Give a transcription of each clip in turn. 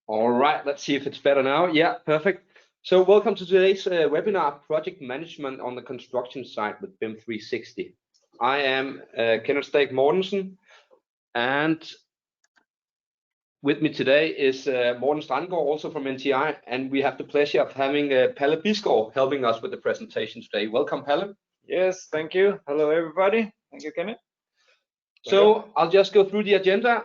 All right, let's see if it's better now. Yeah, perfect. So welcome to today's webinar, Project Management on the Construction Site with BIM 360. I am Kenneth Steg Mortensen, and with me today is Morten Strandgaard, also from NTI, and we have the pleasure of having Palle Bisgaard helping us with the presentation today. Welcome, Palle. Yes, thank you. Hello, everybody. Thank you, Kenneth. So I'll just go through the agenda.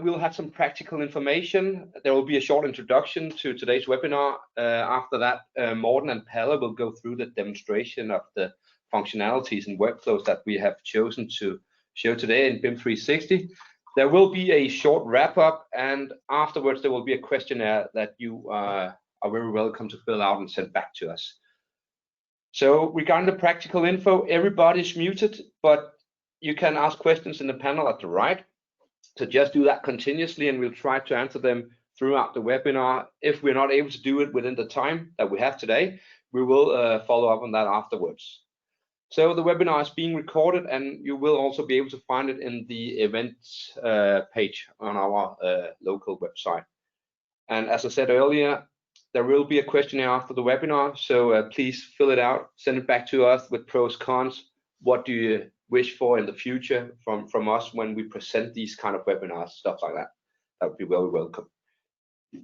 We'll have some practical information. There will be a short introduction to today's webinar. After that, Morten and Palle will go through the demonstration of the functionalities and workflows that we have chosen to show today in BIM 360. There will be a short wrap-up, and afterwards there will be a questionnaire that you are very welcome to fill out and send back to us. So regarding the practical info, everybody's muted, but you can ask questions in the panel at the right. So just do that continuously, and we'll try to answer them throughout the webinar. If we're not able to do it within the time that we have today, we will follow up on that afterwards. So the webinar is being recorded, and you will also be able to find it in the events page on our local website. And as I said earlier, there will be a questionnaire after the webinar, so please fill it out, send it back to us with pros, cons. What do you wish for in the future from us when we present these kind of webinars, stuff like that? That would be very welcome.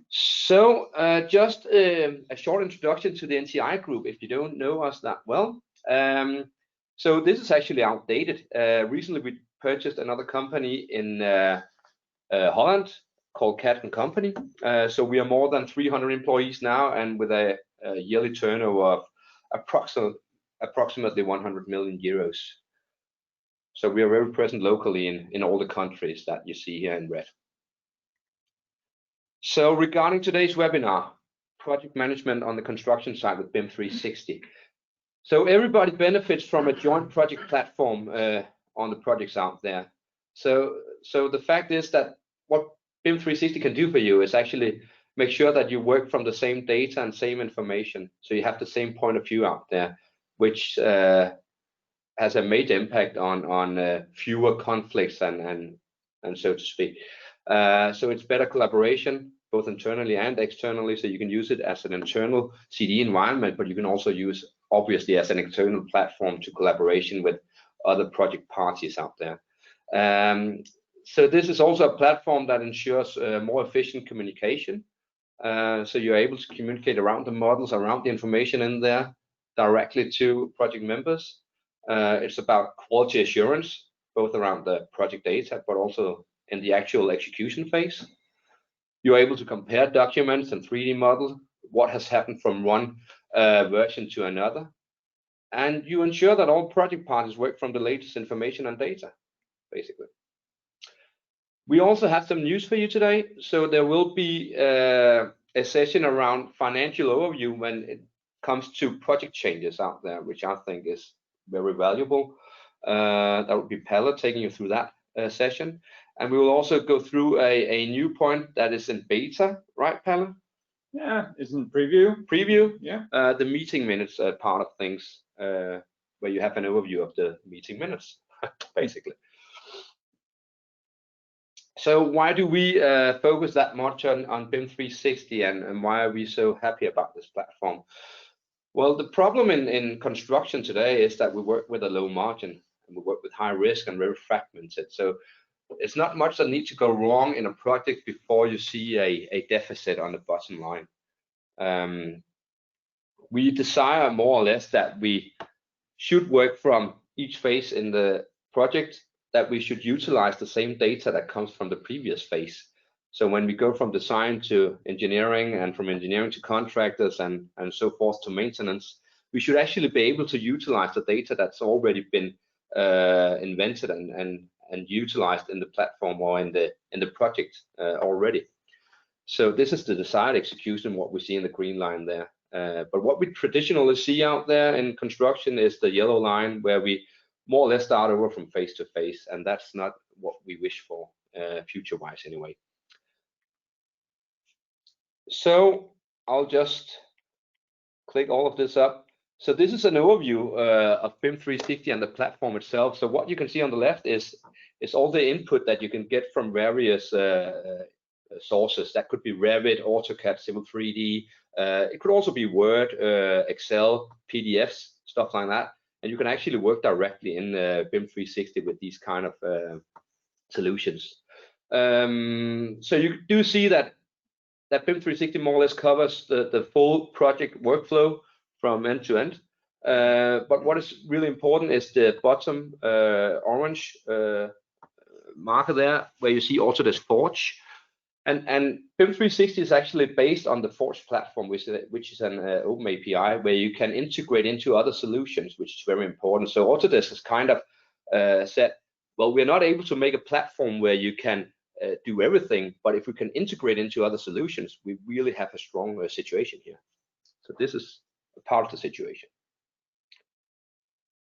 So just a short introduction to the NTI group, if you don't know us that well. So this is actually outdated. Recently we purchased another company in Holland called Cat & Company. So we are more than 300 employees now, and with a yearly turnover of approximately 100 million euros. So we are very present locally in all the countries that you see here in red. So regarding today's webinar, Project Management on the Construction Site with BIM 360. So everybody benefits from a joint project platform on the projects out there. So the fact is that what BIM 360 can do for you is actually make sure that you work from the same data and same information. So you have the same point of view out there, which has a major impact on fewer conflicts and so to speak. So it's better collaboration, both internally and externally. So you can use it as an internal CD environment, but you can also use, obviously, as an external platform to collaboration with other project parties out there. So this is also a platform that ensures more efficient communication. So you're able to communicate around the models, around the information in there directly to project members. It's about quality assurance, both around the project data, but also in the actual execution phase. You're able to compare documents and 3D model, what has happened from one version to another. And you ensure that all project parties work from the latest information and data, basically. We also have some news for you today. So there will be a session around financial overview when it comes to project changes out there, which I think is very valuable. That would be Palle taking you through that session. And we will also go through a new point that is in beta, right, Palle? Yeah, it's in preview. Preview? Yeah. The meeting minutes part of things, where you have an overview of the meeting minutes, basically. So why do we focus that much on BIM 360, and why are we so happy about this platform? Well, the problem in construction today is that we work with a low margin, and we work with high risk and very fragmented. So it's not much that needs to go wrong in a project before you see a deficit on the bottom line. We desire more or less that we should work from each phase in the project, that we should utilize the same data that comes from the previous phase. So when we go from design to engineering, and from engineering to contractors, and so forth to maintenance, we should actually be able to utilize the data that's already been invented and utilized in the platform or in the project already. So this is the desired execution, what we see in the green line there. But what we traditionally see out there in construction is the yellow line, where we more or less start over from phase to phase, and that's not what we wish for future-wise anyway. So I'll just click all of this up. So this is an overview of BIM 360 and the platform itself. So what you can see on the left is all the input that you can get from various sources. That could be Revit, AutoCAD, Civil 3D. It could also be Word, Excel, PDFs, stuff like that. And you can actually work directly in BIM 360 with these kind of solutions. So you do see that BIM 360 more or less covers the full project workflow from end to end. But what is really important is the bottom orange marker there, where you see Autodesk Forge. And BIM 360 is actually based on the Forge platform, which is an open API where you can integrate into other solutions, which is very important. So Autodesk has kind of said, well, we're not able to make a platform where you can do everything, but if we can integrate into other solutions, we really have a strong situation here. So this is a part of the situation.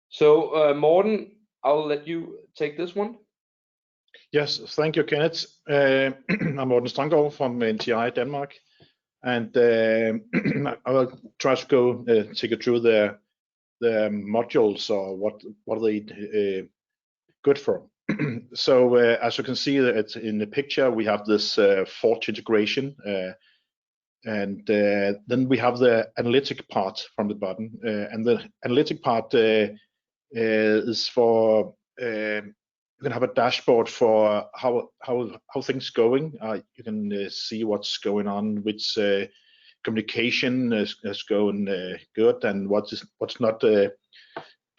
So Morten, I'll let you take this one. Yes, thank you, Kenneth. I'm Morten Stranggaard from NTI Denmark, and I will try to go take you through the modules or what are they good for. So as you can see that in the picture, we have this Forge integration, and then we have the analytic part from the bottom, and the analytic part is for you can have a dashboard for how things going. You can see what's going on, which communication is going good, and what's not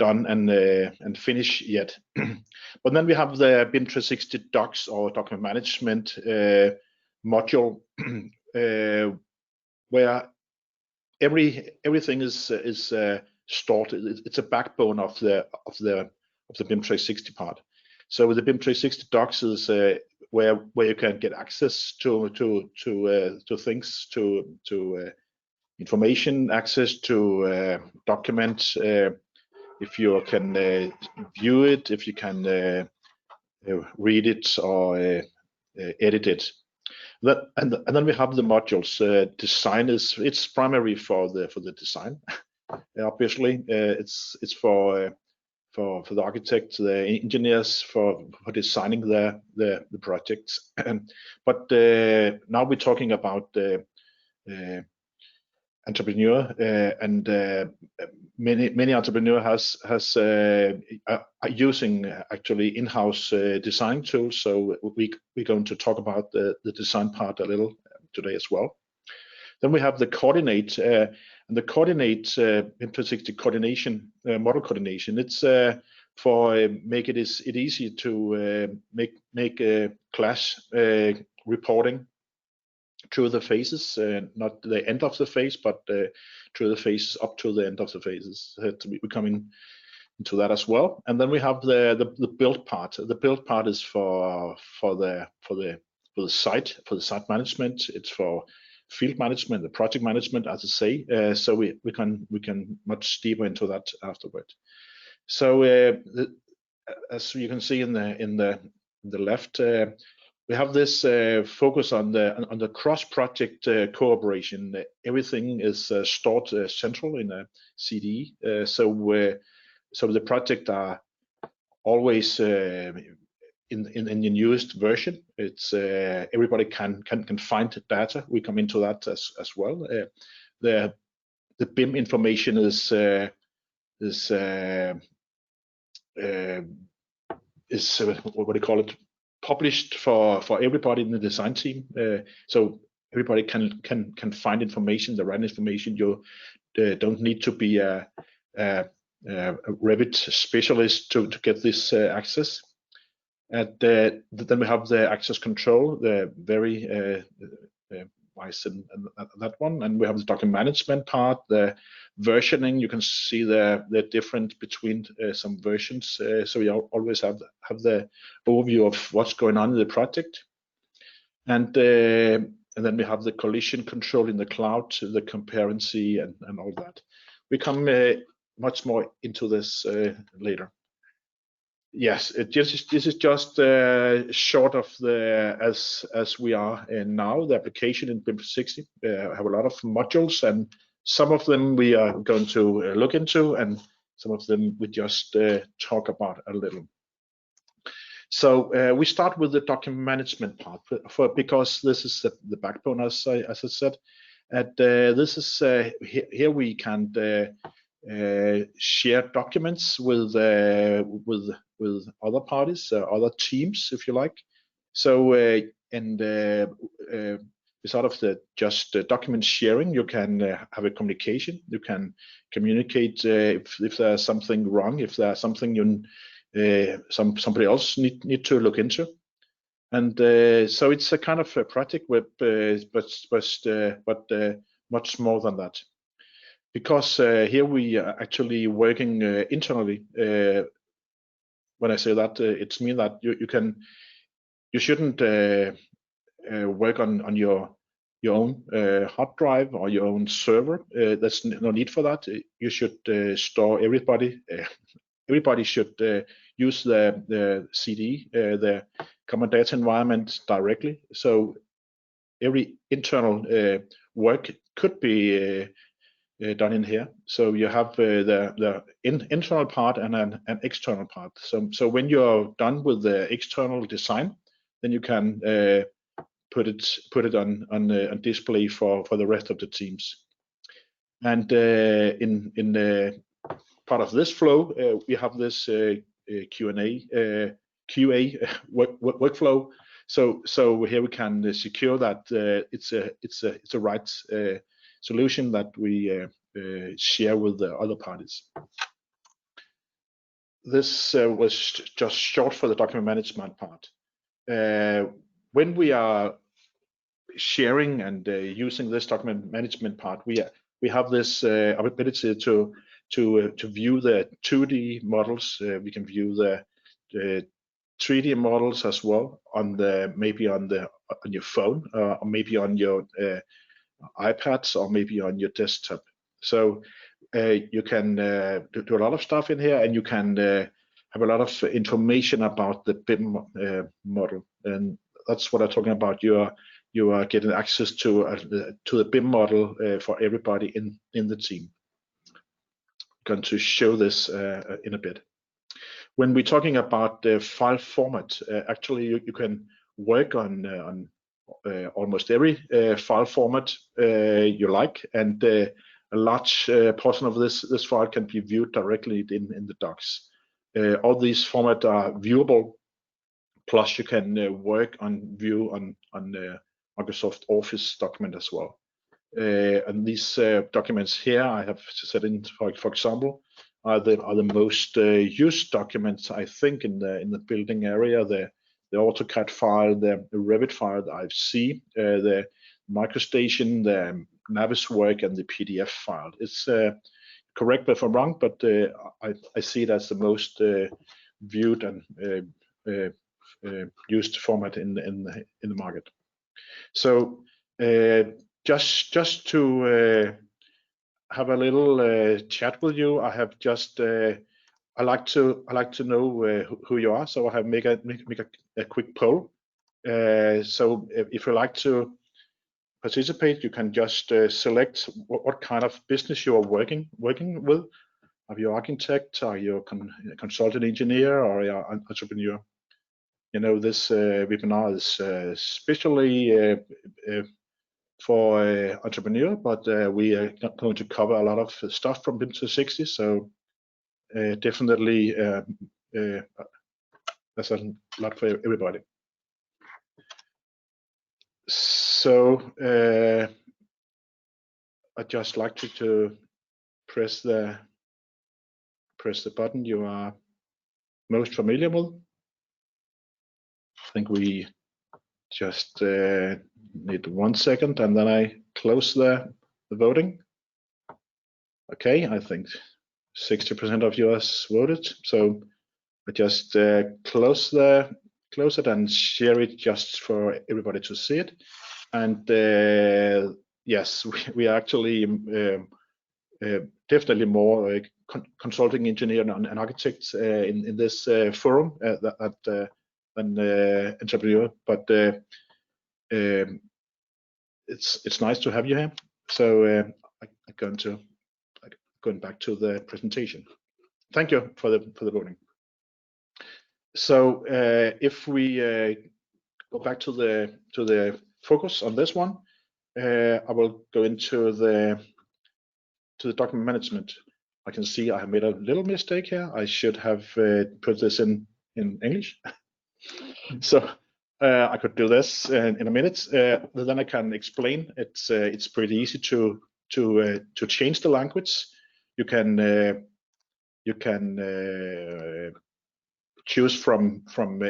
done and finished yet. But then we have the BIM 360 docs or document management module, where everything is stored. It's a backbone of the BIM 360 part. So with the BIM 360 docs is where you can get access to things, to information, access to documents. If you can view it, if you can read it or edit it. And then we have the modules. Design it's primary for the design. Obviously, it's for the architects, the engineers, for designing the projects. But now we're talking about entrepreneur, and many entrepreneurs are using actually in-house design tools. So we're going to talk about the design part a little today as well. Then we have the coordinate, and the coordinate BIM 360 coordination, model coordination. It's for make it easy to make clash reporting through the phases, not the end of the phase, but through the phases up to the end of the phases. We come into that as well. And then we have the build part. The build part is for the site management. It's for field management, the project management, as I say. So we can much deeper into that afterward. So as you can see in the left, we have this focus on the cross-project cooperation. Everything is stored central in a CD. So the project are always in the newest version. It's everybody can find data. We come into that as well. The BIM information is what do you call it? Published for everybody in the design team, so everybody can find information, the right information. You don't need to be a Revit specialist to get this access. And then we have the access control, the very wise in that one, and we have the document management part, the versioning. You can see the difference between some versions, so you always have the overview of what's going on in the project. And then we have the collision control in the cloud, the concurrency, and all that. We come much more into this later. Yes, this is just short of the as we are in now. The application in BIM 360 have a lot of modules, and some of them we are going to look into, and some of them we just talk about a little. So we start with the document management part because this is the backbone, as I said. And this is here we can share documents with other parties, other teams, if you like. So sort of just document sharing, you can have a communication. You can communicate if there's something wrong, if there's something somebody else need to look into. And so it's a kind of a project web, but much more than that. Because here we are actually working internally. When I say that, it's mean that you shouldn't work on your own hard drive or your own server. There's no need for that. You should store everybody. Everybody should use the CD, the common data environment directly. So every internal work could be done in here. So you have the internal part and an external part. So when you're done with the external design, then you can put it on display for the rest of the teams. And in part of this flow, we have this QA workflow. So here we can secure that it's a right solution that we share with the other parties. This was just short for the document management part. When we are sharing and using this document management part, we have this ability to view the 2D models. We can view the 3D models as well maybe on your phone or maybe on your iPads or maybe on your desktop. So you can do a lot of stuff in here, and you can have a lot of information about the BIM model, and that's what I'm talking about. You are getting access to the BIM model for everybody in the team. I'm going to show this in a bit. When we're talking about the file format, actually you can work on almost every file format you like, and a large portion of this file can be viewed directly in the docs. All these formats are viewable, plus you can work on view on Microsoft Office document as well. And these documents here I have set in, for example, are the most used documents, I think, in the building area. The AutoCAD file, the Revit file, the IFC, the MicroStation, the Naviswork, and the PDF file. It's correct me if I'm wrong, but I see it as the most viewed and used format in the market. So just to have a little chat with you, I have just I like to know who you are, so I have make a quick poll. So if you like to participate, you can just select what kind of business you are working with. Are you architect? Are you a consultant engineer? Or are you an entrepreneur? You know, this webinar is especially for entrepreneur, but we are going to cover a lot of stuff from BIM 360. So definitely there's a lot for everybody. So I'd just like to press the button you are most familiar with. I think we just need 1 second, and then I close the voting. Okay, I think 60% of you has voted, so I just close it and share it just for everybody to see it. And yes, we are actually definitely more consulting engineer and architects in this forum than entrepreneur, but it's nice to have you here. So I'm going back to the presentation. Thank you for the voting. So if we go back to the focus on this one, I will go into the document management. I can see I have made a little mistake here. I should have put this in English. So I could do this in a minute. Then I can explain. It's pretty easy to change the language. You can choose from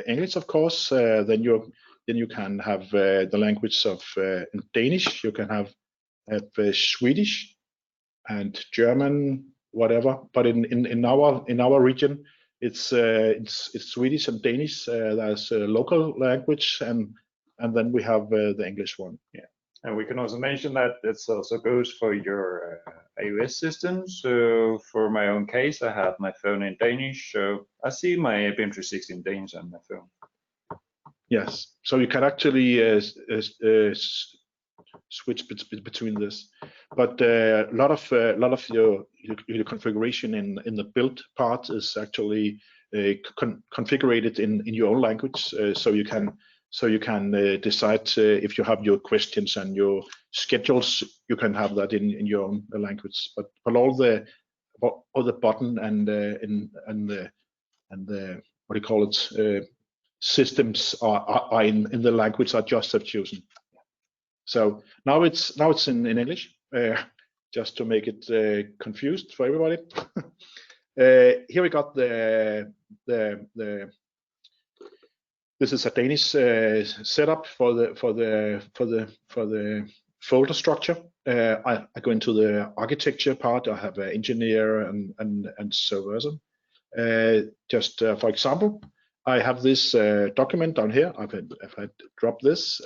English, of course. Then you can have the language of in Danish. You can have Swedish and German, whatever. But in our region, it's Swedish and Danish. There's a local language, and then we have the English one. Yeah, and we can also mention that it also goes for your iOS system. So for my own case, I have my phone in Danish, so I see my BIM 360 in Danish on my phone. Yes, so you can actually switch between this, but a lot of your configuration in the build part is actually configured in your own language, so you can decide if you have your questions and your schedules, you can have that in your own language. But all the button and the what do you call it, systems are in the language I just have chosen. So now it's in English, just to make it confused for everybody. Here we got this is a Danish setup for the folder structure. I go into the architecture part. I have an engineer and so on. Just for example, I have this document down here. If I drop this,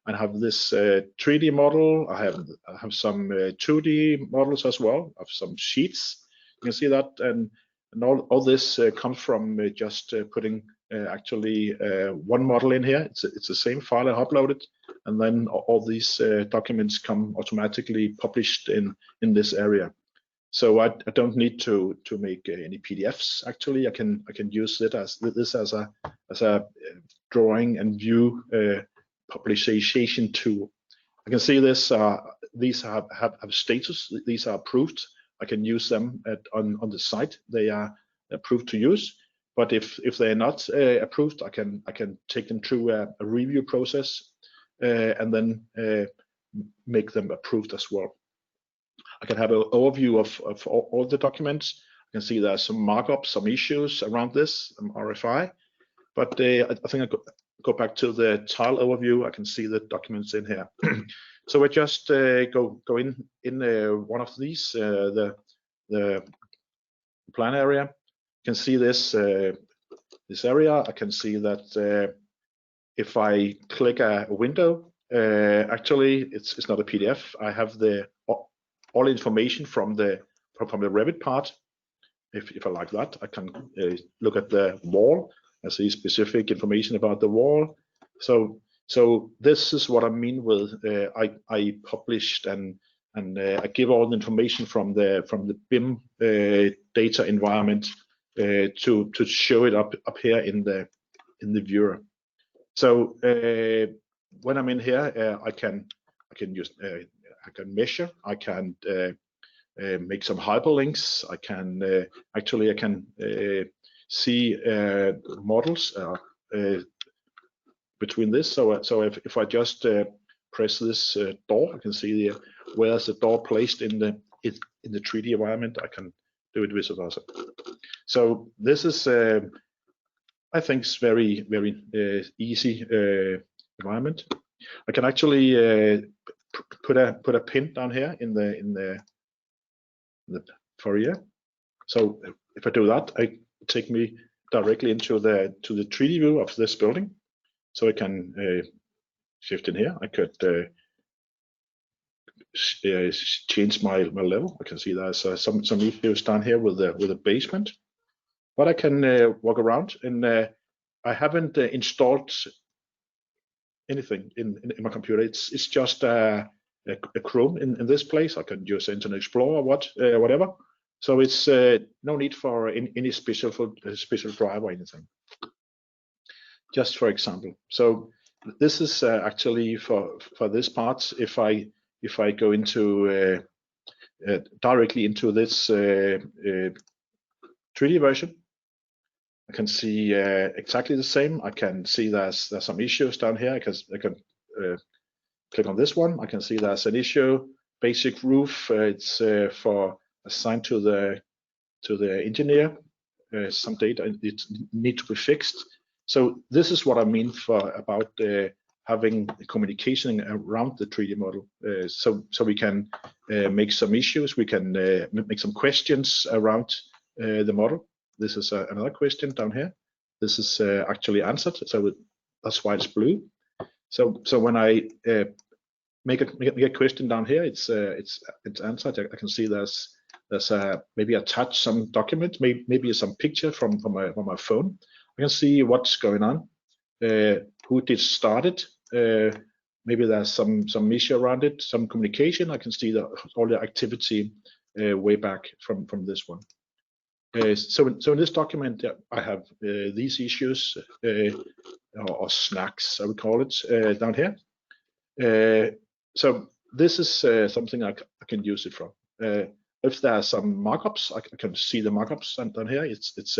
I have this 3D model. I have some 2D models as well. I have some sheets. You can see that, and all this comes from just putting actually one model in here. It's the same file I uploaded, and then all these documents come automatically published in this area. So I don't need to make any PDFs. Actually, I can use it as a drawing and view publication tool. I can see this. These have status. These are approved. I can use them on the site. They are approved to use. But if they are not approved, I can take them through a review process and then make them approved as well. I can have an overview of all the documents. I can see there are some markups, some issues around this, some RFI. But I think I go back to the tile overview. I can see the documents in here. So I just go in one of these, the plan area. You can see this area. I can see that if I click a window, actually it's not a PDF. I have all information from the Revit part. If I like that, I can look at the wall. I see specific information about the wall. So this is what I mean with I published and I give all the information from the BIM data environment to show it up here in the viewer. So when I'm in here, I can use I can measure. I can make some hyperlinks. I can see models between this. So if I just press this door, I can see where's the door placed in the 3D environment. I can do it vice versa. So this is I think it's very easy environment. I can actually put a pin down here in the foyer. So if I do that, it take me directly into the 3D view of this building. So I can shift in here. I could change my level. I can see there's some issues down here with the basement, but I can walk around, and I haven't installed anything in my computer. It's just a Chrome in this place. I can use Internet Explorer, whatever. So it's no need for any special drive or anything. just for example. So this is actually for this part. If I go into directly into this 3D version, I can see exactly the same. I can see there's some issues down here. I can click on this one. I can see there's an issue. Basic roof. It's for assigned to the engineer. Some data it need to be fixed. So this is what I mean about having communication around the 3D model. So we can make some issues. We can make some questions around the model. This is another question down here. This is actually answered. So that's why it's blue. So when I make a question down here, it's answered. I can see there's maybe attach some document, maybe some picture from my phone. I can see what's going on, who did start it. Maybe there's some issue around it, some communication. I can see all the activity way back from this one. So in this document, I have these issues or snacks, I would call it, down here. So this is something I can use it from. If there are some markups, I can see the markups down here. It's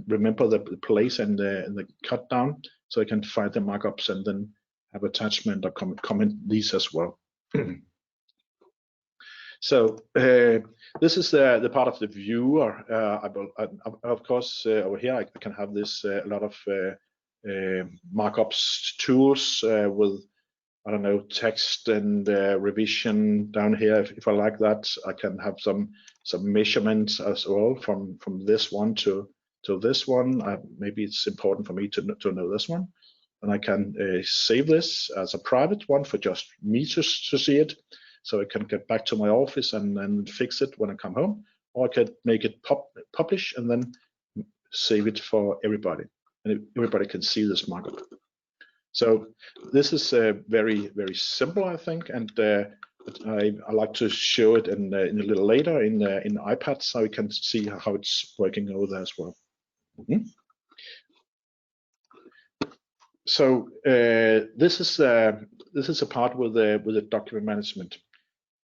remember the place and the cut down, so I can find the markups and then have attachment or comment these as well. So this is the part of the viewer. Of course, over here I can have this a lot of markups tools with, I don't know, text and revision down here. If I like that, I can have some measurements as well from this one to this one. Maybe it's important for me to know this one, and I can save this as a private one for just me to see it, so I can get back to my office and fix it when I come home, or I could make it publish and then save it for everybody, and everybody can see this markup. So this is very, very simple, I think, and I like to show it in a little later in iPad, so we can see how it's working over there as well. So this is a part with the document management.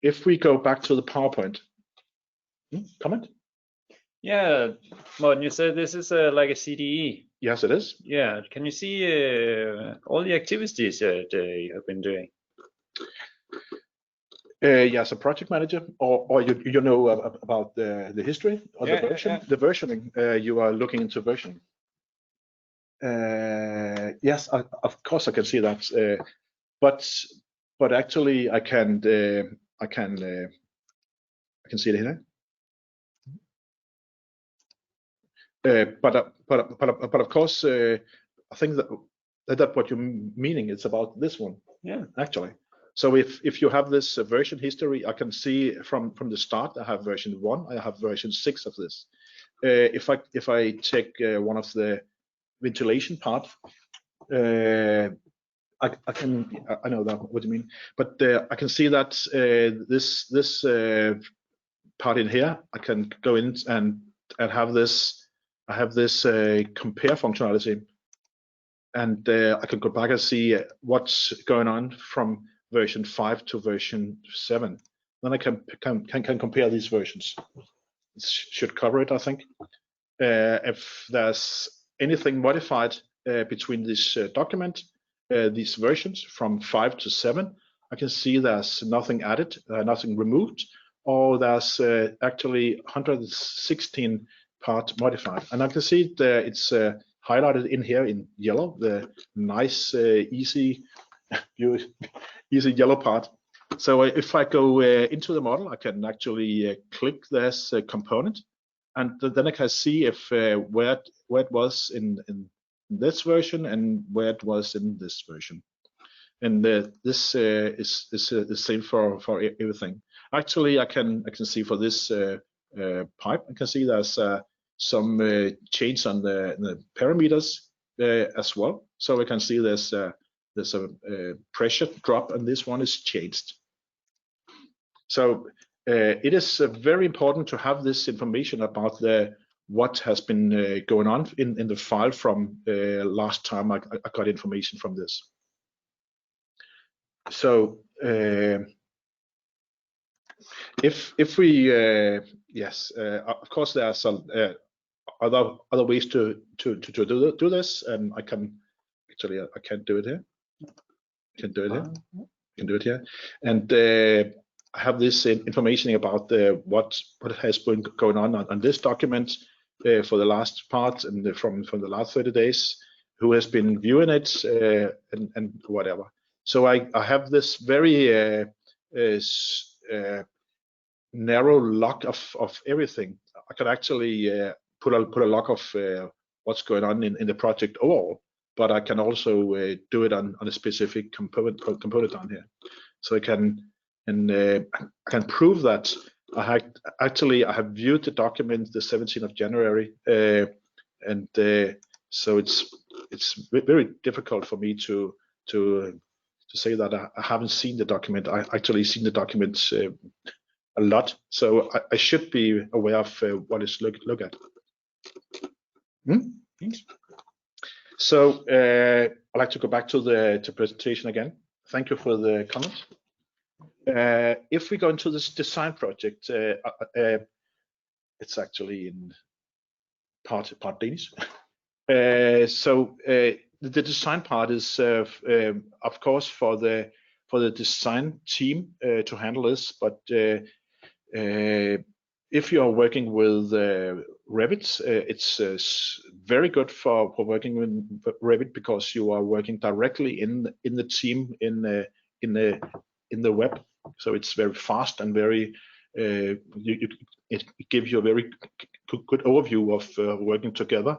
If we go back to the PowerPoint, comment? Yeah, Morten, you said this is like a CDE. Yes, it is. Yeah, can you see all the activities that you have been doing? Yes, a project manager, or you know about the history or the version, the versioning. You are looking into versioning. Yes, of course I can see that, but actually I can see it here. But of course, I think that what you're meaning is about this one. Yeah, actually. So if you have this version history, I can see from the start. I have version 1. I have version 6 of this. If I take one of the ventilation part, I know that what you mean, but I can see that this part in here, I can go in and have this. I have this compare functionality, and I can go back and see what's going on from version 5 to version 7. Then I can compare these versions. It should cover it, I think. If there's anything modified between this document, these versions from 5 to 7, I can see there's nothing added, nothing removed, or there's actually 116 part modified, and I can see it's highlighted in here in yellow, the nice easy yellow part. So if I go into the model, I can actually click this component, and then I can see if where it was in this version and where it was in this version, and this is the same for everything. Actually, I can see for this pipe, I can see there's some change on the parameters as well. So I can see there's a pressure drop, and this one is changed. So it is very important to have this information about the what has been going on in the file from last time I got information from this. So if we yes, of course there are some other ways to do this, and I can actually I can't do it here. I can do it here. I can do it here, and I have this information about what has been going on this document for the last part and from the last 30 days, who has been viewing it and whatever. So I have this very narrow log of everything. I could actually put a log of what's going on in the project overall, but I can also do it on a specific component on here. So I can prove that I have viewed the document the 17th of January, and so it's very difficult for me to say that I haven't seen the document. I actually seen the documents a lot, so I should be aware of what is look at. So I'd like to go back to the presentation again. Thank you for the comment. If we go into this design project, it's actually in part Danish. So the design part is, of course, for the design team to handle this. But if you are working with Revit, it's very good for working with Revit, because you are working directly in the team in the web. So it's very fast and very it gives you a very good overview of working together.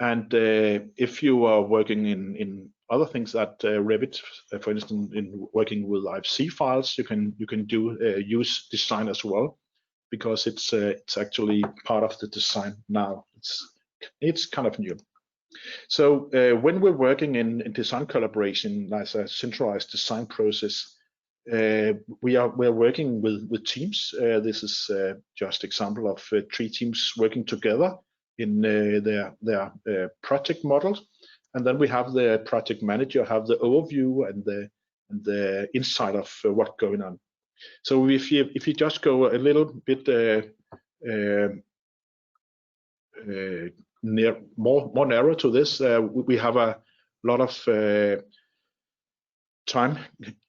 And if you are working in other things that Revit, for instance, in working with IFC files, you can use design as well, because it's actually part of the design now. It's kind of new. So when we're working in design collaboration as a centralized design process, we're working with teams. This is just example of 3 teams working together in their project model, and then we have the project manager have the overview and the insight of what's going on. So if you just go a little bit more narrow to this, we have a lot of time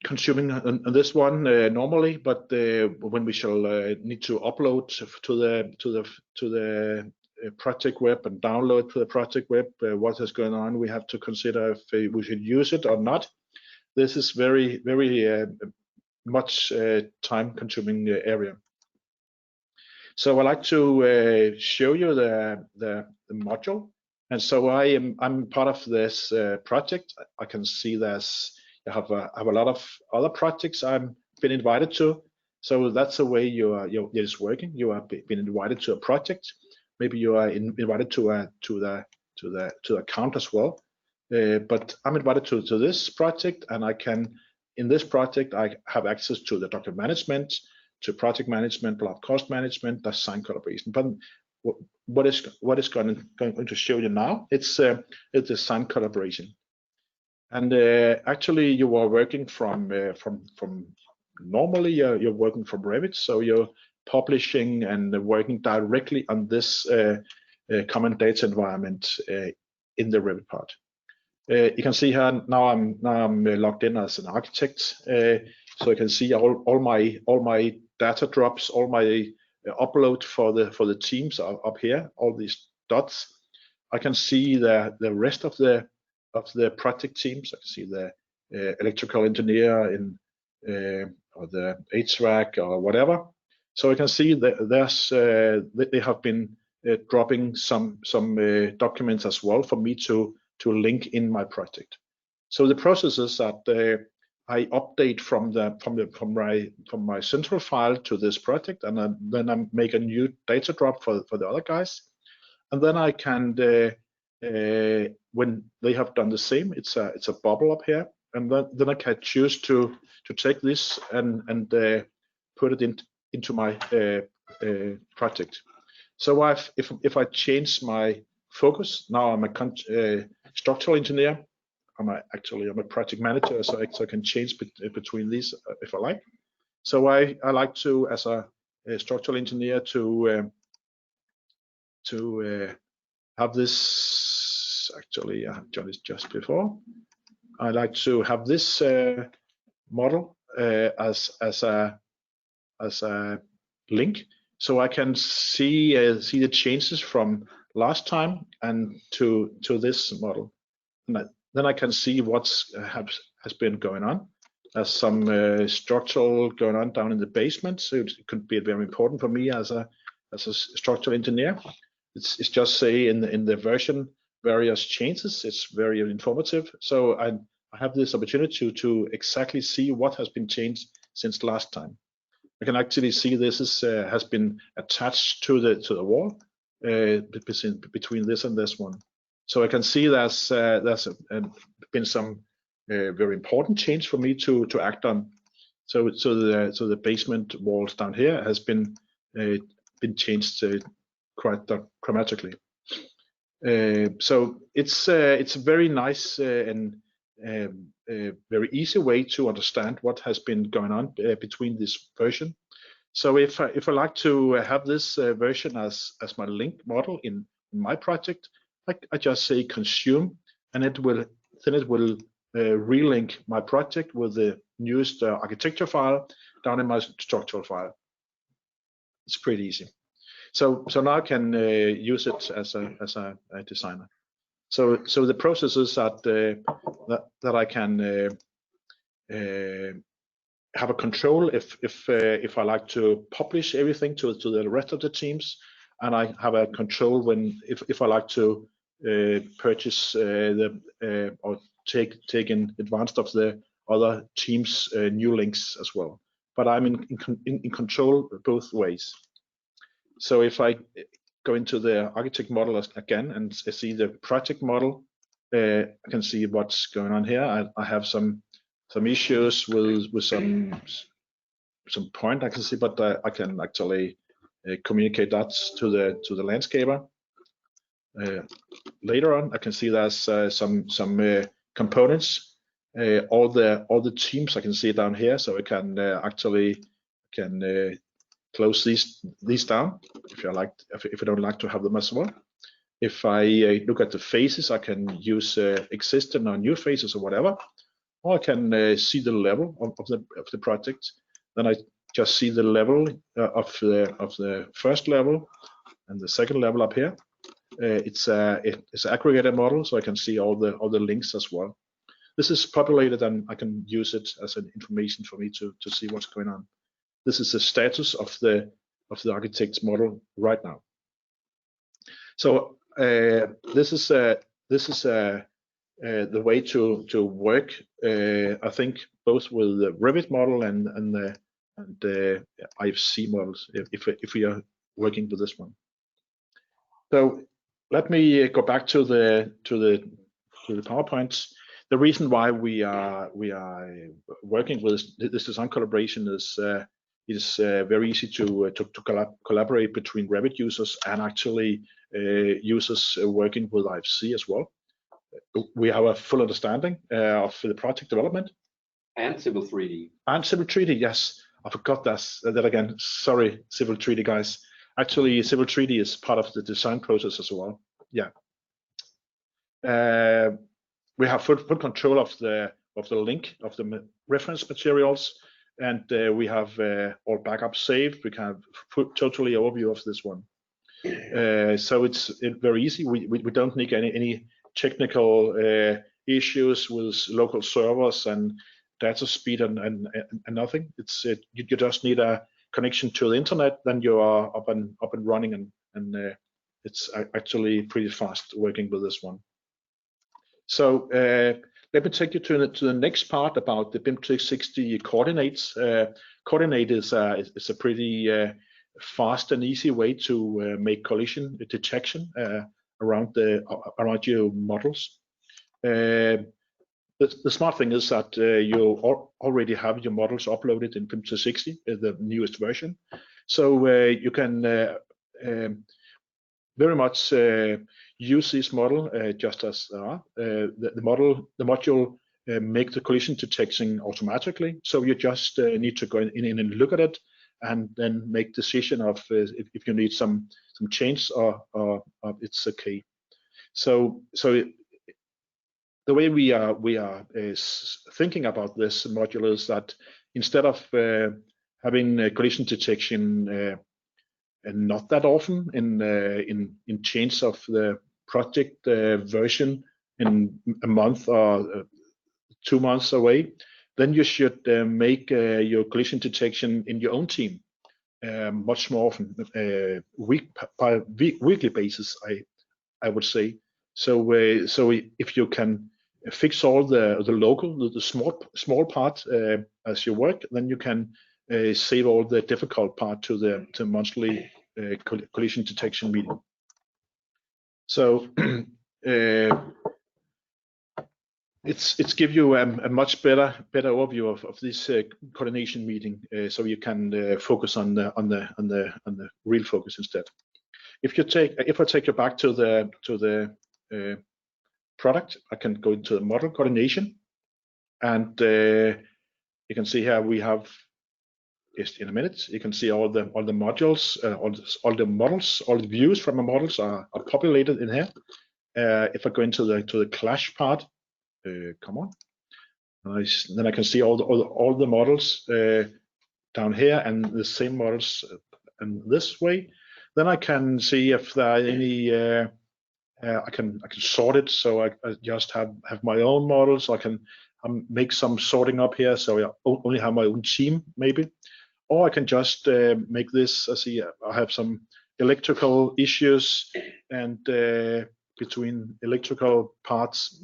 consuming on this one normally, but when we shall need to upload to the project web and download to the project web what is going on, we have to consider if we should use it or not. This is very much time consuming area. So I like to show you the module, and so I'm part of this project. I can see I have a lot of other projects I've been invited to. So that's the way it's working. You have been invited to a project. Maybe you are invited to the account as well. But I'm invited to this project, and in this project I have access to the document management, to project management, block cost management, design collaboration. But what is going to show you now? It's design collaboration. And actually, you are working from normally you're working from Revit, so you're publishing and working directly on this common data environment in the Revit part. You can see here now I'm logged in as an architect, so you can see all my data drops, all my upload for the teams are up here, all these dots. I can see the rest of the project teams. I can see the electrical engineer or the HVAC or whatever. So I can see that they have been dropping some documents as well for me to link in my project. So the process is that I update from my central file to this project, and then I make a new data drop for the other guys, and then I can when they have done the same, it's a bubble up here, and then I can choose to take this and put it into my project. So if I change my focus, now I'm a structural engineer. I'm a project manager, so I can change between these if I like. So I like to, as a structural engineer, to have this. Actually, I have done this just before. I like to have this model as a link, so I can see the changes from last time and to this model. And then I can see what's has been going on. There's some structural going on down in the basement, so it could be very important for me as a structural engineer. It's just say in the version various changes. It's very informative. So I have this opportunity to exactly see what has been changed since last time. I can actually see this has been attached to the wall between this and this one. So I can see there's been some very important change for me to act on. So the basement walls down here has been changed quite dramatically. So it's a very nice and very easy way to understand what has been going on between this version. So if I like to have this version as my link model in my project, I just say consume, and it will relink my project with the newest architecture file down in my structural file. It's pretty easy. So now I can use it as a designer. So the process is that I can have a control if I like to publish everything to the rest of the teams, and I have a control when if I like to purchase or take in advance of the other teams' new links as well. But I'm in control both ways. So if I go into the architect model again and see the project model, I can see what's going on here. I have some issues with some point I can see, but I can actually communicate that to the landscaper. Later on, I can see there's some components. All the teams I can see down here, so I can actually close these down if I don't like to have them as well. If I look at the faces, I can use existing or new faces or whatever, or I can see the level of the project. Then I just see the level of the first level and the second level up here. It's an aggregated model, so I can see all the links as well. This is populated, and I can use it as an information for me to see what's going on. This is the status of the architect's model right now. So this is the way to work. I think both with the Revit model and the IFC models, if we are working with this one. So let me go back to the PowerPoints. The reason why we are working with this design collaboration is very easy to collaborate between Revit users and actually users working with IFC as well. We have a full understanding of the project development. And Civil 3D. And Civil 3D, yes. I forgot that again. Sorry, Civil 3D guys. Actually, Civil 3D is part of the design process as well. Yeah. We have full control of the link of the reference materials, and we have all backups saved. We can have totally overview of this one. So it's very easy. We don't need any technical issues with local servers and data speed and nothing. It's you just need a connection to the internet, then you are up and running, and it's actually pretty fast working with this one. So let me take you to the next part about the BIM 360 coordinates. Coordinate is a pretty fast and easy way to make collision detection around your models. The smart thing is that you already have your models uploaded in BIM 360, the newest version. So you can very much use this model just as the module make the collision detection automatically. So you just need to go in and look at it, and then make decision of if you need some change or it's okay. So the way we are thinking about this module is that instead of having collision detection and not that often in change of the project version in a month or 2 months away, then you should make your collision detection in your own team much more often, weekly basis, I would say. So if you can fix all the local, the small part as you work, then you can save all the difficult part to the monthly collision detection meeting. So it's give you a much better overview of this coordination meeting, so you can focus on the real focus instead. If I take you back to the product, I can go into the model coordination, and you can see here we have, just in a minute, you can see all the modules, all the models, all the views from the models are populated in here. If I go into the clash part, come on, then I can see all the models down here, and the same models in this way. Then I can see if there are any. I can sort it, so I just have my own models. I can make some sorting up here, so I only have my own team maybe, or I can just make this. I see I have some electrical issues, and between electrical parts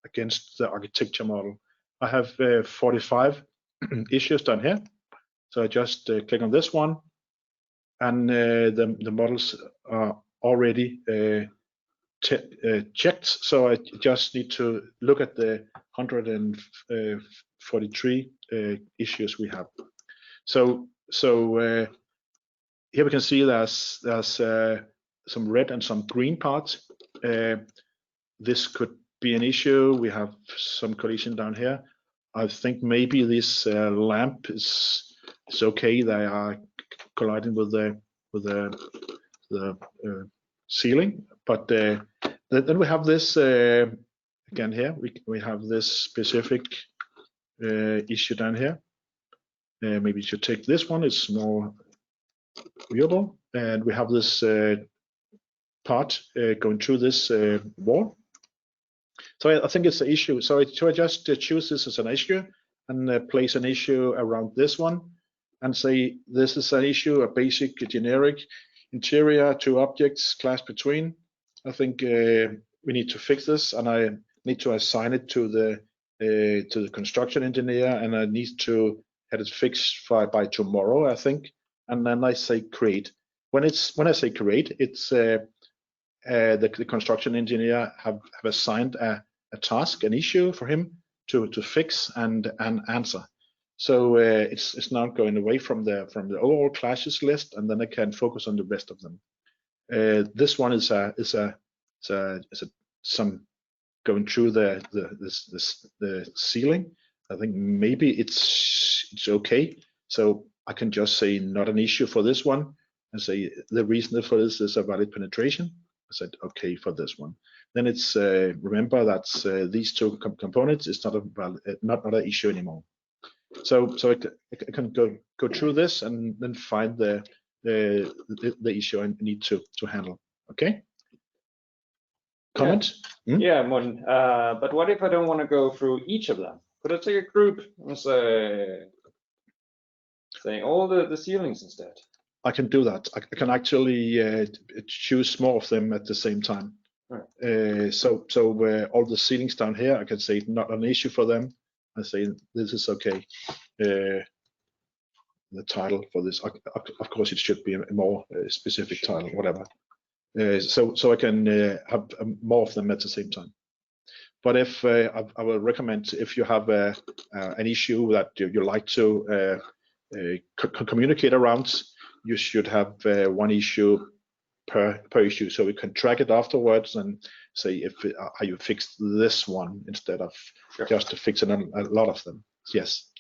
against the architecture model, I have 45 issues down here. So I just click on this one, and the models are already checked. So I just need to look at the 143 issues we have. So here we can see there's some red and some green parts. This could be an issue. We have some collision down here. I think maybe this lamp is okay. They are colliding with the ceiling, but then we have this again here. We have this specific issue down here. Maybe you should take this one. It's more viewable, and we have this part going through this wall. So I think it's an issue. So I just choose this as an issue and place an issue around this one, and say this is an issue, a basic generic interior, 2 objects clash between. I think we need to fix this, and I need to assign it to the construction engineer, and I need to have it fixed by tomorrow, I think. And then I say create. When I say create, it's the construction engineer have assigned a task, an issue for him to fix and answer. So it's not going away from the overall clashes list, and then I can focus on the rest of them. This one is some going through the ceiling. I think maybe it's okay. So I can just say not an issue for this one, and say the reason for this is a valid penetration. I said okay for this one. Then it's remember that these 2 components is not an issue anymore. So I can go through this and then find the issue I need to handle. Okay. Comment? Yeah, yeah, Morten. But what if I don't want to go through each of them? Could I take a group and say all the ceilings instead? I can do that. I can actually choose more of them at the same time. Right. So all the ceilings down here, I can say not an issue for them. I say this is okay. The title for this, of course, it should be a more specific title, whatever. So I can have more of them at the same time. But if I will recommend, if you have an issue that you like to communicate around, you should have one issue per issue, so we can track it afterwards and say if how you fixed this one instead of just fixing a lot of them. Yes.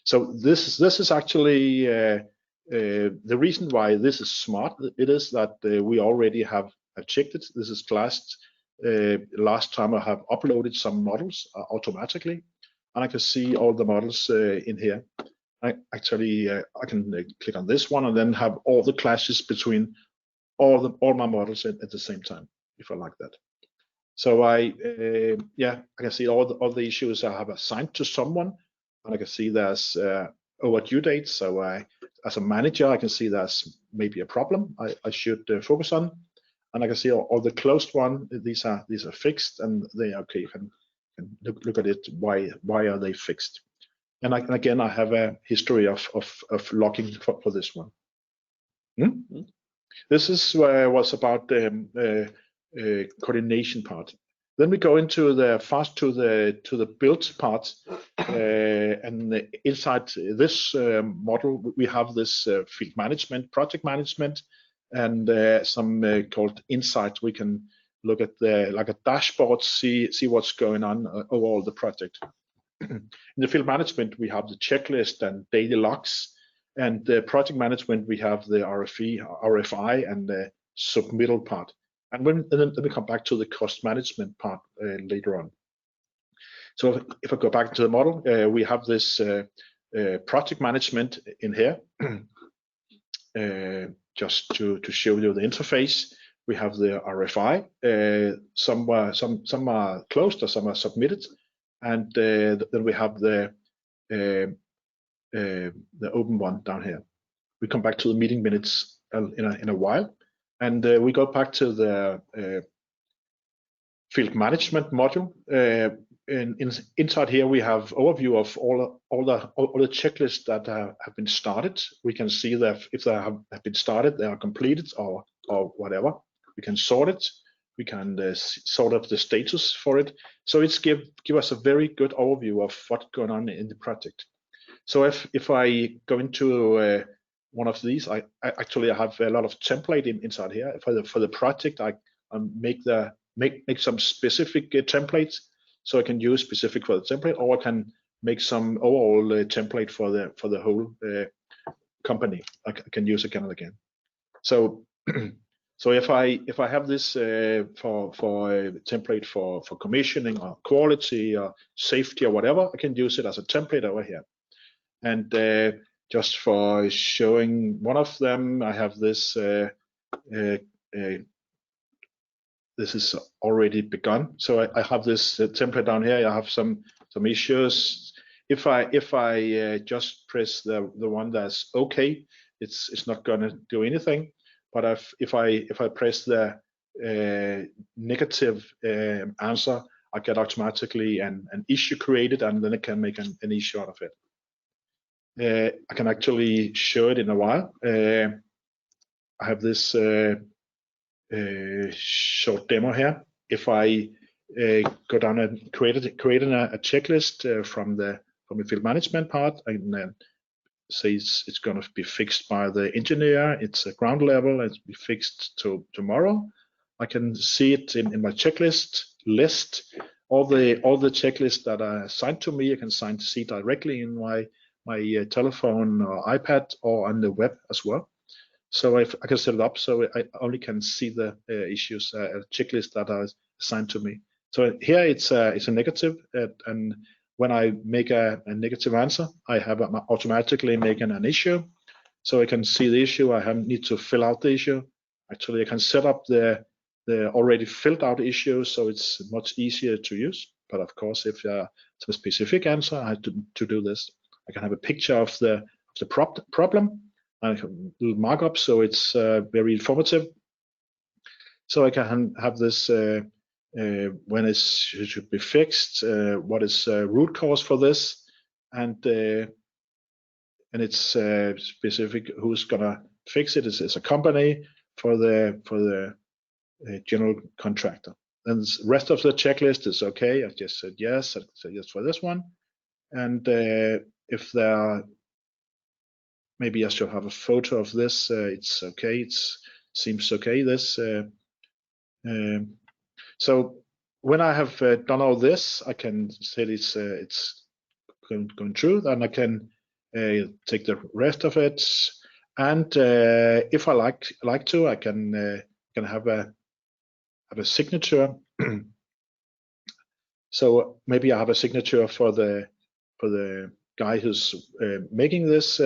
So this is actually the reason why this is smart. It is that we already have checked it. This is last time I have uploaded some models automatically, and I can see all the models in here. I can click on this one and then have all the clashes between all my models at the same time, if I like that. So I can see all the issues I have assigned to someone, and I can see there's overdue dates. So as a manager, I can see there's maybe a problem I should focus on, and I can see all the closed one. These are fixed, and they okay. You can look at it. Why are they fixed? And again, I have a history of logging for this one. This is was about the coordination part. Then we go into the build part, and inside this model we have this field management, project management, and some called insight. We can look at like a dashboard, see what's going on overall the project. In the field management, we have the checklist and daily logs, and the project management, we have the RFI, and the submittal part. And then we come back to the cost management part later on. So if I go back to the model, we have this project management in here. Just to show you the interface, we have the RFI. Some are closed or some are submitted. And then we have the open one down here. We come back to the meeting minutes in a while, and we go back to the field management module. Inside here we have overview of all the checklists that have been started. We can see that if they have been started, they are completed or whatever. We can sort it. We can sort up the status for it. So it's give us a very good overview of what's going on in the project. So if I go into one of these, I actually have a lot of template inside here for the project. I make some specific templates, so I can use specific for the template, or I can make some overall template for the whole company. I can use again and again. So. So if I have this for a template for commissioning or quality or safety or whatever, I can use it as a template over here. And just for showing one of them, I have this. This is already begun. So I have this template down here. I have some issues. If I just press the one that's okay, it's not going to do anything. But if I press the negative answer, I get automatically an issue created, and then I can make an issue out of it. I can actually show it in a while. I have this short demo here. If I go down and creating a checklist from the field management part, and say it's going to be fixed by the engineer, it's a ground level, it's be fixed tomorrow. I can see it in my checklist list. All the checklists that are assigned to me, I can see directly in my telephone or iPad or on the web as well. So I can set it up so I only can see the issues, checklist that are assigned to me. So here it's a negative, and when I make a negative answer, I have automatically making an issue. So I can see the issue. I need to fill out the issue. Actually, I can set up the already filled out issue, so it's much easier to use. But of course, if it's a specific answer, I have to do this. I can have a picture of the problem. I can do markup, so it's very informative. So I can have this. When it should be fixed, what is root cause for this, and it's specific who's gonna fix it. It's a company for the general contractor. And the rest of the checklist is okay. I just said yes. I said yes for this one, and if there maybe I should have a photo of this. It's okay. It's seems okay. This so when I have done all this, I can say it's going through. Then I can take the rest of it, and if I like to, I can have a signature. So maybe I have a signature for the guy who's making this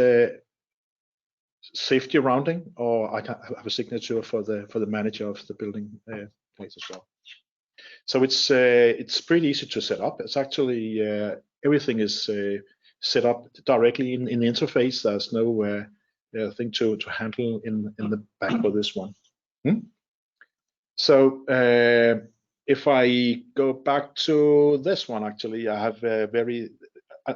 safety rounding, or I can have a signature for the manager of the building place as well. So it's pretty easy to set up. It's actually everything is set up directly in the interface. There's no thing to handle in the back for this one. So if I go back to this one, actually, I have I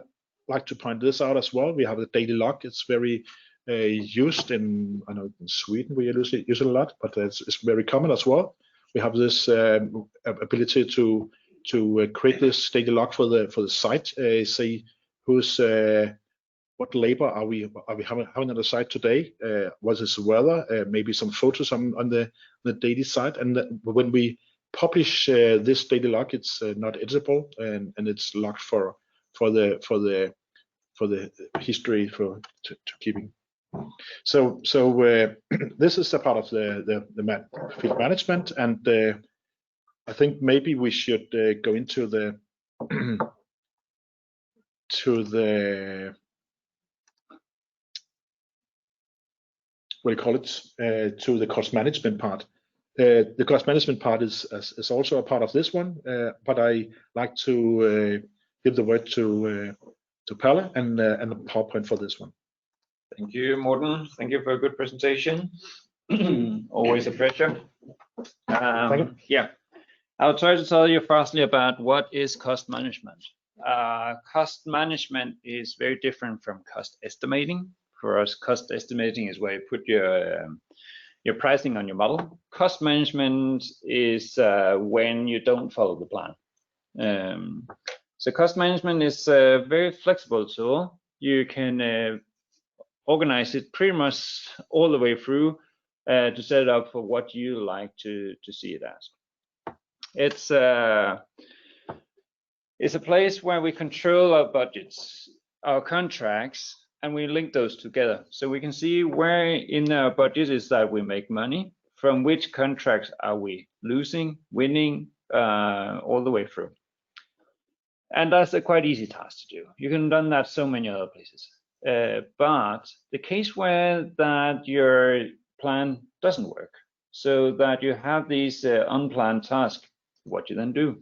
like to point this out as well. We have the daily log. It's very used in, I know in Sweden we use it a lot, but it's very common as well. We have this ability to create this daily log for the site. Say who's what labor are we having on the site today? What is the weather? Maybe some photos on the daily site. And when we publish this daily log, it's not editable, and it's logged for the history to keeping. So this is a part of the field management, and I think maybe we should go into the what do you call it, to the cost management part. The cost management part is also a part of this one, but I like to give the word to Palle and the PowerPoint for this one. Thank you, Morten. Thank you for a good presentation. Always a pleasure. Thank you. Yeah, I'll try to tell you firstly about what is cost management. Cost management is very different from cost estimating. For us, cost estimating is where you put your pricing on your model. Cost management is when you don't follow the plan. So cost management is a very flexible tool. You can organize it pretty much all the way through to set it up for what you like to see it as. It's a place where we control our budgets, our contracts, and we link those together. So we can see where in our budget is that we make money, from which contracts are we losing, winning, all the way through. And that's a quite easy task to do. You can done that so many other places. But the case where that your plan doesn't work, so that you have these unplanned tasks, what you then do?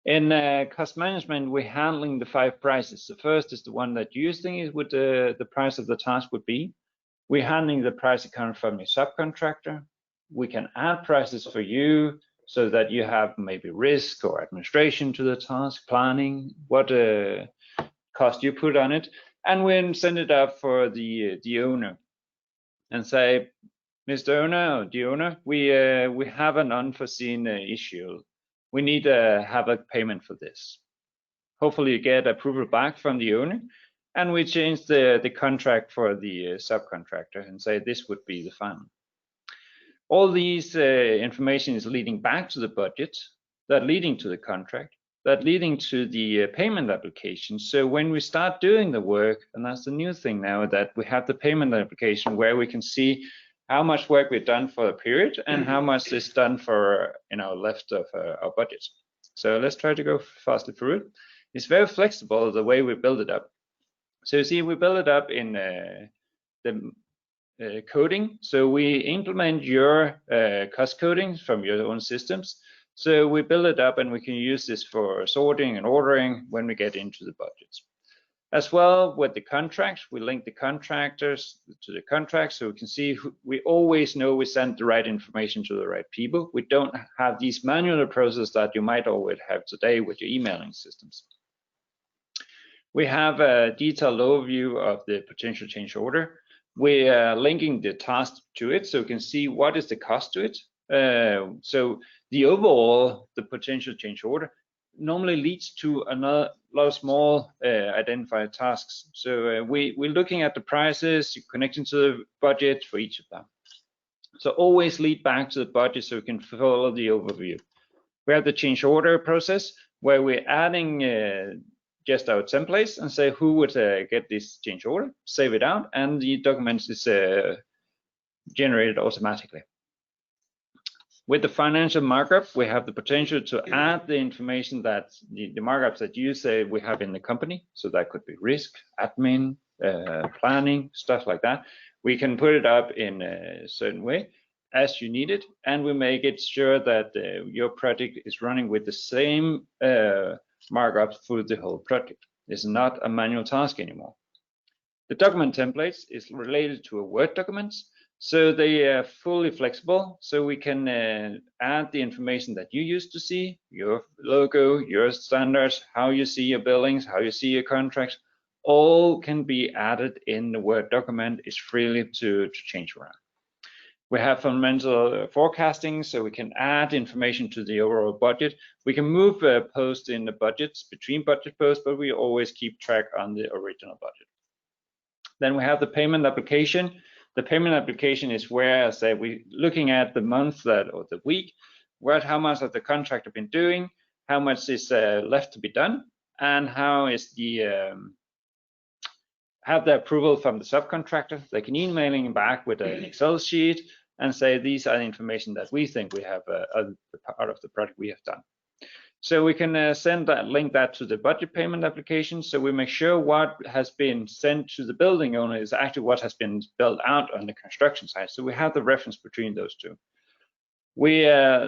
In cost management, we're handling the 5 prices. The first is the one that you think is what the price of the task would be. We're handling the price account from your subcontractor. We can add prices for you so that you have maybe risk or administration to the task, planning, what cost you put on it, and we send it up for the owner and say, Mr. Owner or the owner, we have an unforeseen issue. We need to have a payment for this. Hopefully you get approval back from the owner, and we change the contract for the subcontractor and say this would be the final. All these information is leading back to the budget, that leading to the contract, that leading to the payment application. So when we start doing the work, and that's the new thing now, that we have the payment application where we can see how much work we've done for a period and how much is done for left of our budget. So let's try to go fastly through it. It's very flexible the way we build it up. So you see, we build it up in the coding. So we implement your cost coding from your own systems. So we build it up and we can use this for sorting and ordering when we get into the budgets. As well with the contracts, we link the contractors to the contracts so we can see we always know we send the right information to the right people. We don't have these manual processes that you might always have today with your emailing systems. We have a detailed overview of the potential change order. We are linking the task to it so we can see what is the cost to it. So the overall, the potential change order normally leads to a lot of small identified tasks. So we're looking at the prices, connecting to the budget for each of them. So always lead back to the budget so we can follow the overview. We have the change order process where we're adding just our templates and say who would get this change order, save it out, and the document is generated automatically. With the financial markup, we have the potential to add the information that the markups that you say we have in the company. So that could be risk, admin, planning, stuff like that. We can put it up in a certain way as you need it, and we make it sure that your project is running with the same markups through the whole project. It's not a manual task anymore. The document templates is related to a Word documents. So they are fully flexible, so we can add the information that you used to see, your logo, your standards, how you see your billings, how you see your contracts, all can be added in the Word document. It's freely to change around. We have fundamental forecasting, so we can add information to the overall budget. We can move posts in the budgets between budget posts, but we always keep track on the original budget. Then we have the payment application. The payment application is where, I say, we're looking at the month or the week, how much of the contract have been doing, how much is left to be done, and how is have the approval from the subcontractor. They can emailing back with an Excel sheet and say these are the information that we think we have part of the project we have done. So we can link that to the budget payment application. So we make sure what has been sent to the building owner is actually what has been built out on the construction site. So we have the reference between those two. We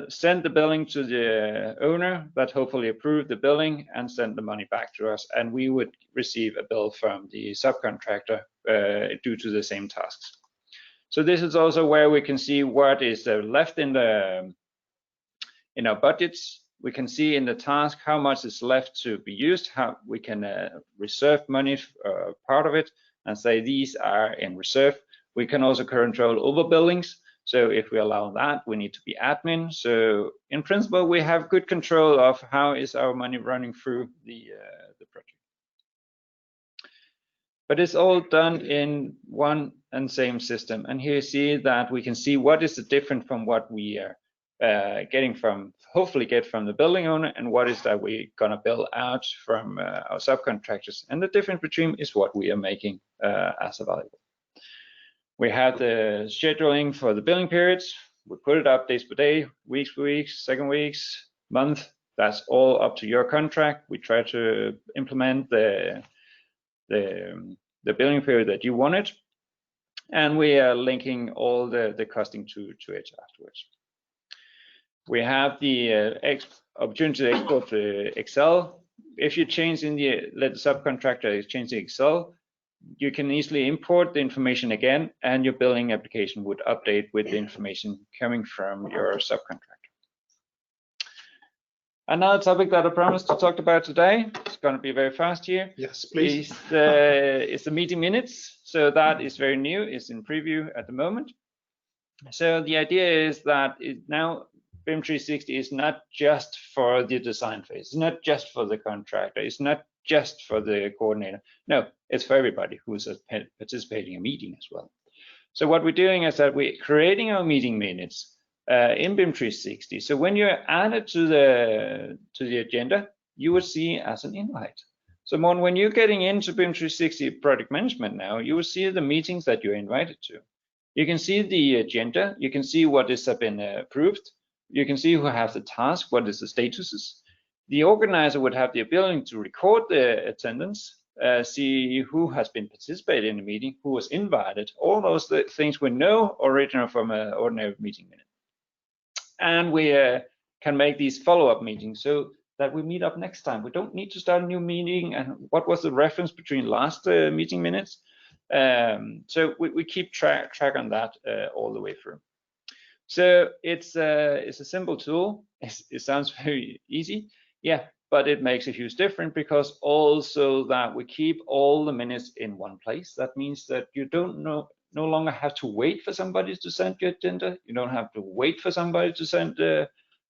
send the billing to the owner that hopefully approved the billing and send the money back to us. And we would receive a bill from the subcontractor due to the same tasks. So this is also where we can see what is left in our budgets. We can see in the task how much is left to be used, how we can reserve money, part of it, and say these are in reserve. We can also control overbillings. So if we allow that, we need to be admin. So in principle, we have good control of how is our money running through the project. But it's all done in one and same system. And here you see that we can see what is the different from what we are hopefully get from the building owner, and what is that we're gonna bill out from our subcontractors. And the difference between is what we are making as available. We have the scheduling for the billing periods. We put it up days per day, weeks per week, second weeks, month. That's all up to your contract. We try to implement the billing period that you wanted, and we are linking all the costing to it afterwards. We have the opportunity to export to Excel. If you change let the subcontractor change the Excel, you can easily import the information again, and your billing application would update with the information coming from your subcontractor. Another topic that I promised to talk about today, it's going to be very fast here. Yes, please. Is the meeting minutes. So that is very new. It's in preview at the moment. So the idea is that now BIM 360 is not just for the design phase. It's not just for the contractor. It's not just for the coordinator. No, it's for everybody who is participating in a meeting as well. So what we're doing is that we're creating our meeting minutes in BIM 360. So when you're added to the agenda, you will see as an invite. So when you're getting into BIM 360 project management now, you will see the meetings that you're invited to. You can see the agenda. You can see what has been approved. You can see who has the task, what is the statuses. The organizer would have the ability to record the attendance, see who has been participating in the meeting, who was invited, all those things we know original from an ordinary meeting minute. And we can make these follow-up meetings so that we meet up next time. We don't need to start a new meeting and what was the reference between last meeting minutes. So we keep track on that all the way through. So it's a simple tool. It sounds very easy. Yeah, but it makes a huge difference because also that we keep all the minutes in one place. That means that you no longer have to wait for somebody to send your agenda. You don't have to wait for somebody to send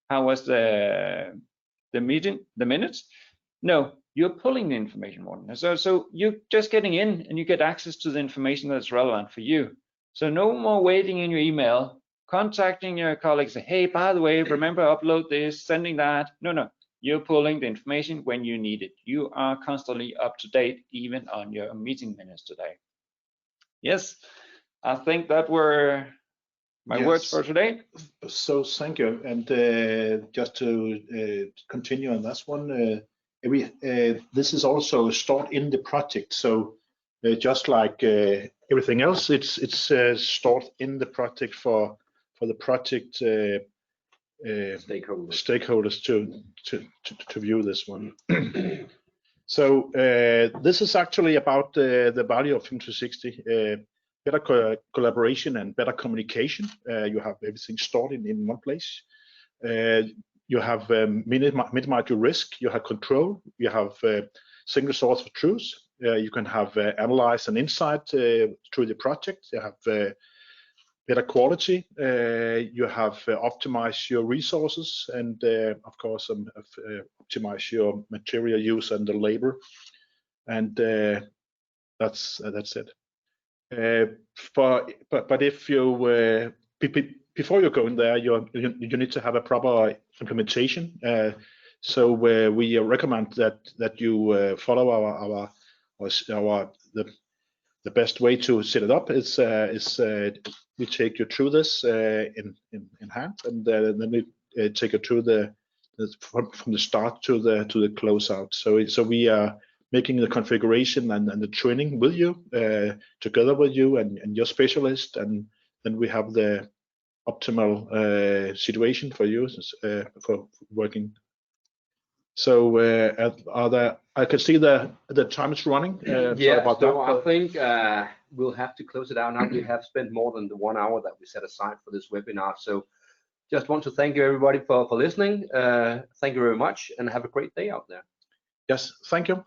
how was the meeting, the minutes. No, you're pulling the information more. So you're just getting in and you get access to the information that's relevant for you. So no more waiting in your email contacting your colleagues, say, hey, by the way, remember upload this, sending that. No, you're pulling the information when you need it. You are constantly up to date, even on your meeting minutes today. Yes, I think that were my words for today. So thank you. And just to continue on this one, this is also stored in the project. So just like everything else, it's stored in the project for the project stakeholders to view this one. So this is actually about the value of BIM 360. Better collaboration and better communication. You have everything stored in one place. You have minimize your risk. You have control. You have single source of truth. You can have analyze and insight through the project. You have better quality. You have optimize your resources, and of course optimize your material use and the labor. And that's it. But if you before you go in there, you need to have a proper implementation. So we recommend that you follow the best way to set it up is we take you through this in hand, and then we take you through from the start to the closeout. So we are making the configuration and the training with you, together with you and your specialist, and then we have the optimal situation for you for working. So I can see the time is running. Yeah, so I think we'll have to close it out now. We have spent more than the 1 hour that we set aside for this webinar. So just want to thank you everybody for listening. Thank you very much, and have a great day out there. Yes, thank you.